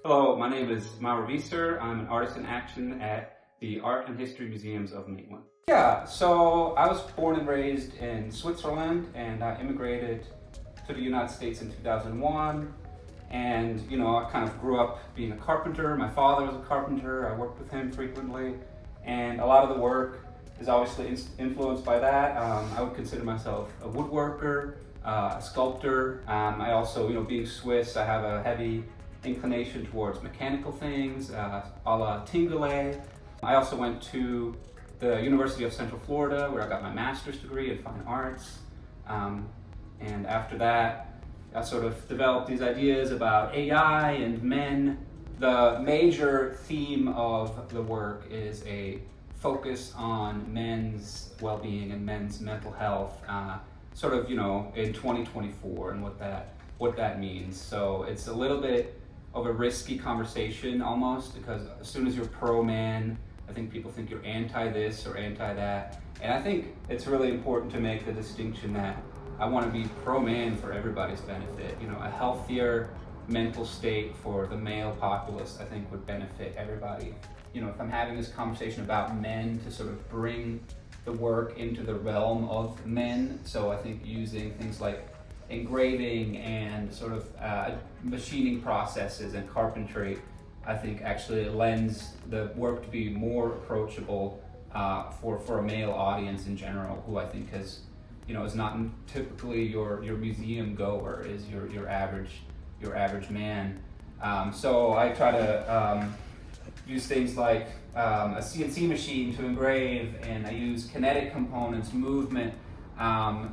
Hello, my name is Mauro Wieser. I'm an artist in action at the Art and History Museums of Maitland. Yeah, so I was born and raised in Switzerland, and I immigrated to the United States in 2001. And, I kind of grew up being a carpenter. My father was a carpenter. I worked with him frequently. And a lot of the work is obviously influenced by that. I would consider myself a woodworker, a sculptor. I also, being Swiss, I have a heavy inclination towards mechanical things, a la Tinguely. I also went to the University of Central Florida, where I got my master's degree in fine arts. And after that, I sort of developed these ideas about AI and men. The major theme of the work is a focus on men's well-being and men's mental health, in 2024 and what that means. So it's a little bit of a risky conversation almost, because as soon as you're pro-man, I think people think you're anti-this or anti-that. And I think it's really important to make the distinction that I want to be pro-man for everybody's benefit. A healthier mental state for the male populace, I think, would benefit everybody. If I'm having this conversation about men, to sort of bring the work into the realm of men. So I think using things like engraving and sort of machining processes and carpentry, I think actually lends the work to be more approachable for a male audience in general, who I think is not typically your museum goer, is your average man. So I try to use things like a CNC machine to engrave, and I use kinetic components, movement,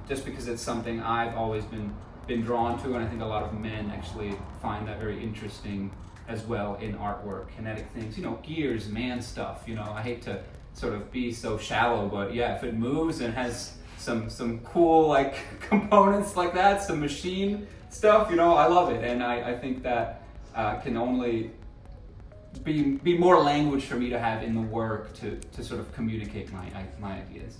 just because it's something I've always been drawn to, and I think a lot of men actually find that very interesting as well in artwork. Kinetic things, gears, man stuff. I hate to sort of be so shallow, but yeah, if it moves and has some cool components like that, some machine stuff, I love it, and I think that can only be more language for me to have in the work to sort of communicate my ideas.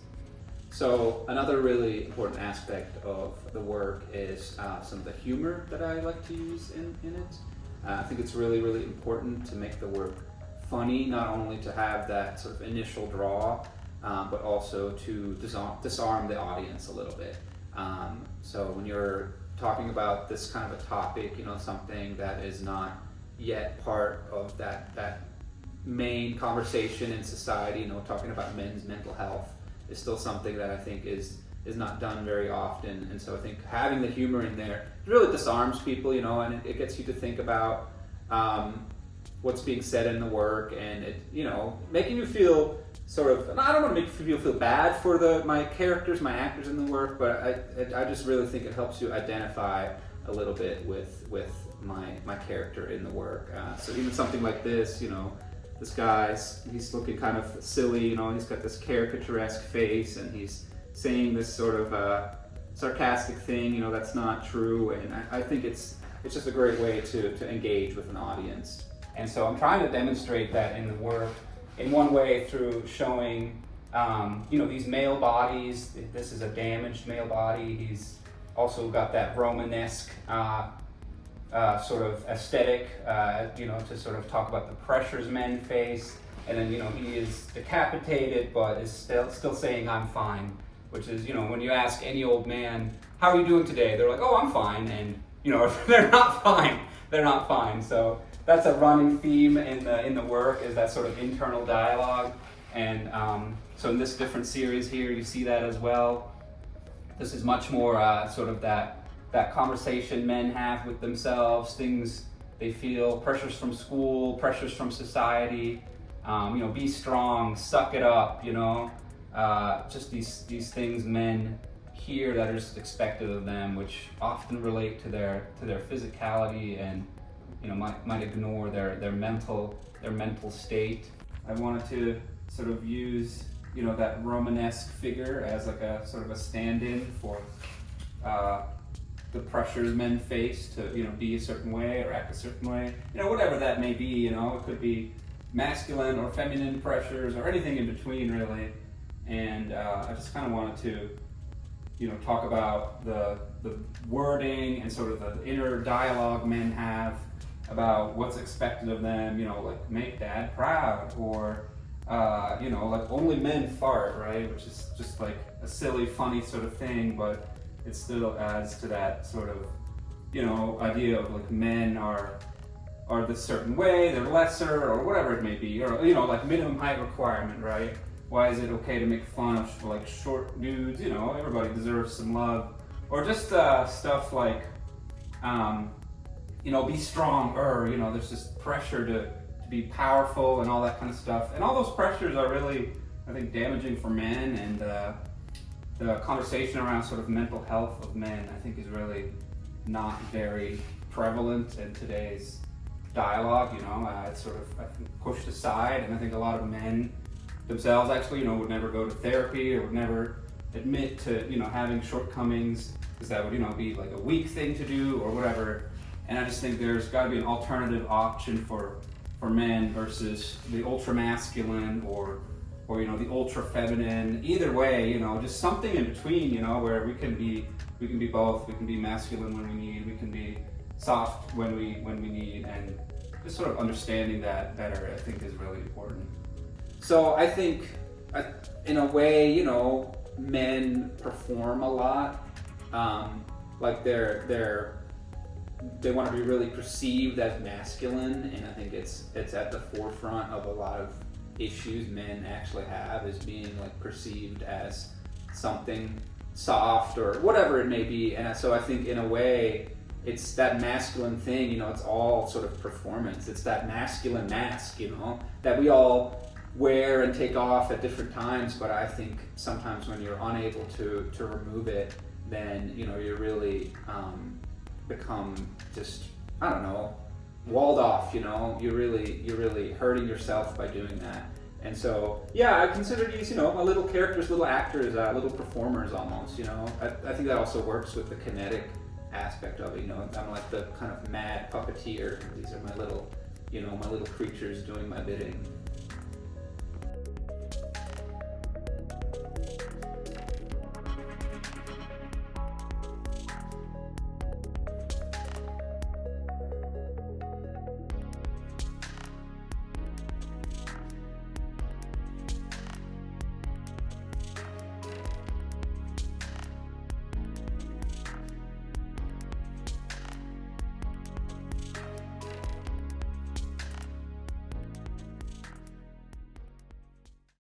So another really important aspect of the work is some of the humor that I like to use in it. I think it's really, really important to make the work funny, not only to have that sort of initial draw, but also to disarm the audience a little bit. So when you're talking about this kind of a topic, something that is not yet part of that main conversation in society, talking about men's mental health is still something that I think is not done very often. And so I think having the humor in there really disarms people, and it gets you to think about what's being said in the work, and it, making you feel sort of, and I don't want to make you feel bad for my characters, my actors in the work, but I just really think it helps you identify a little bit with my character in the work. So even something like this, this guy's, he's looking kind of silly, he's got this caricaturesque face, and he's saying this sort of sarcastic thing, that's not true, and I think it's just a great way to engage with an audience. And so I'm trying to demonstrate that in the work in one way through showing, these male bodies. This is a damaged male body. He's also got that Romanesque sort of aesthetic, to sort of talk about the pressures men face. And then, he is decapitated, but is still saying, "I'm fine," which is, when you ask any old man, "How are you doing today?" They're like, "Oh, I'm fine." And, they're not fine. They're not fine. So that's a running theme in the work, is that sort of internal dialogue. And so in this different series here, you see that as well. This is much more sort of that conversation men have with themselves, things they feel, pressures from school, pressures from society, be strong, suck it up, just these things men hear that are just expected of them, which often relate to their physicality and might ignore their mental state. I wanted to sort of use that Romanesque figure as like a sort of a stand-in for the pressures men face to be a certain way or act a certain way, whatever that may be. It could be masculine or feminine pressures or anything in between, really. And I just kind of wanted to talk about the wording and sort of the inner dialogue men have about what's expected of them, you know, like make dad proud, or you know, like only men fart, right? Which is just like a silly, funny sort of thing, but it still adds to that sort of, you know, idea of like men are this certain way, they're lesser, or whatever it may be, or, you know, like minimum height requirement, right? Why is it okay to make fun of like short dudes? You know, everybody deserves some love. Or just stuff like, you know, be stronger, you know, there's this pressure to be powerful and all that kind of stuff. And all those pressures are really, I think, damaging for men, and the conversation around sort of mental health of men, I think, is really not very prevalent in today's dialogue. You know, it's sort of, I think, pushed aside, and I think a lot of men themselves actually, you know, would never go to therapy, or would never admit to, you know, having shortcomings, because that would, you know, be like a weak thing to do or whatever. And I just think there's got to be an alternative option for men versus the ultra masculine, or you know, the ultra feminine. Either way, you know, just something in between, you know, where we can be both. We can be masculine when we need, we can be soft when we need, and just sort of understanding that better, I think, is really important. So I think, in a way, you know, men perform a lot, like they want to be really perceived as masculine, and I think it's at the forefront of a lot of issues men actually have, is being like perceived as something soft or whatever it may be. And so I think, in a way, it's that masculine thing, you know, it's all sort of performance. It's that masculine mask, you know, that we all wear and take off at different times. But I think sometimes when you're unable to remove it, then, you know, you're really become just, I don't know, walled off, you know. You're really hurting yourself by doing that. And so, yeah, I consider these, you know, little characters, little actors, little performers almost, you know. I think that also works with the kinetic aspect of it, you know. I'm like the kind of mad puppeteer. These are my little, you know, my little creatures doing my bidding.